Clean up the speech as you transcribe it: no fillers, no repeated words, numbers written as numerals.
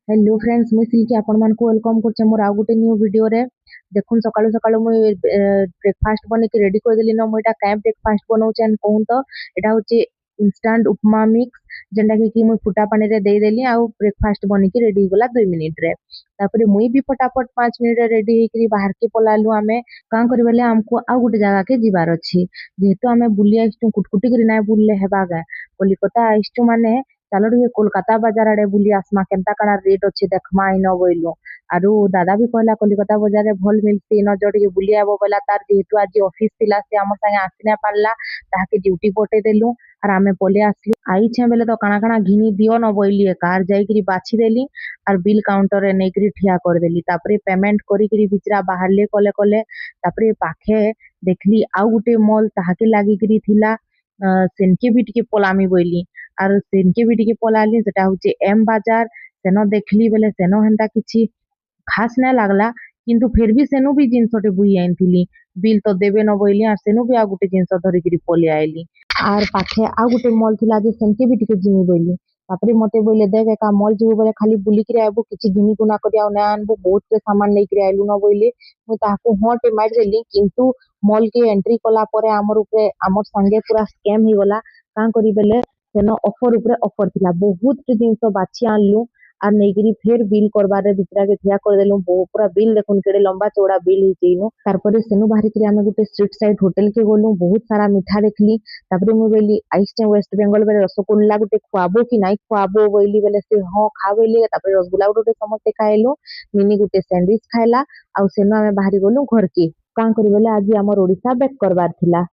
Hello friends, मुझे silkie आपण मानक वेलकम करछे मोर आ गुटे न्यू वीडियो रे। देखुन सकाळु सकाळु मुई ब्रेकफास्ट बने के रेडी कर देली न। मुई एटा काय ब्रेकफास्ट बनाउछे एंड कहून तो एटा होचे इंस्टेंट उपमा मिक्स, जेंटा कि मुई फुटा पानी रे दे देली आ ब्रेकफास्ट बने के रेडी गला 2 मिनिट रे। तापरे मुई भी फटाफट 5 मिनिट रे रेडी हेकरी बाहर के पलालु। आमे कां करी बेले हमको आ गुटे जगह के जिबार अछि, जेहेतु आमे बुली आइछु कुटकुटी करी नाय बुलले हेबा गा। कलिकता आइछु माने चलो ଟିକେ कोलकाता बाजार आड़े बुली आसमा, केनता काना रेट अच्छे देखमा इनो बोइलो। आरु दादा भी कहला कलिकता बाजार रे भल मिलसी इनो, जो ଟିକେ बुली आबो बोला। तार जेहेतु आज ऑफिस थिला से हम संगे आसी ना पारला, ताहाके ड्यूटी पटे देलु आर आमे पले आसलु। आई छे बेले तो काना काना घिनी दियो न बोइली कार जाईकरी बाछि देली आर बिल काउंटर रे नेकरी ठिया कर देली। तापरे पेमेंट करी करी बिचरा बाहरले कले कले। तापरे पाखे देखली आउ गुटे मॉल ताहाके लागी करी थिला, सेनके भी टिके पलामी बोइली। आर सेनके भी टिके पलाली, सेटा होचे एम बाजार। सेनो देखली बेले सेनो हेंता किछि खास ना लागला, किंतु फिर भी सेनु भी जिनसटे बुई आइनथिली। बिल तो देबे न बोइली आर सेनु भी आ गुटे जिनस धरिकरी पले आइली। आर पाखे आ गुटे मॉल थिला जे सेनके भी टिके जिमी बोइली। तापरे मते बोइले देख एका मॉल जिबो बोले खाली बुलिकरी आइबो, किछि घिनी गुना करि आउ ना आनबो, बहुत से सामान लेकरी आइलु न बोइले। मुई ताहाको हाँ टे मारि देली, किंतु मॉल के एंट्री कला परे हमर उपरे हमर संगे पूरा स्कैम ही गला। कां करी बेले सेनो ऑफर उपरे ऑफर थिला, बहुत टे जिनस बाछि आनलु आर नेगिरी फिर बिल करबार रे बिचरा के ठिया कर देलु। पूरा बिल देखुन केडे लंबा चौड़ा बिल हिचेइनु। तारपरे सेनु बाहरी करी आमे गुटे स्ट्रीट साइड होटल के गलु, बहुत सारा मिठा देखली। तापरे मु बोली आइसटे वेस्ट बेंगल बेले रसगुल्ला गुटे खुआबो कि नाइ खुआबो बोइली बेले से हाँ खा बोइली। तापरे रसगुल्ला गुटे समस्ते खाइलु, मिनी गुटे सैंडविच खाइला आउ सेनु आमे बाहरी गलु घर के। कां करी बेले आज हमर ओडिसा बैक करबार थिला।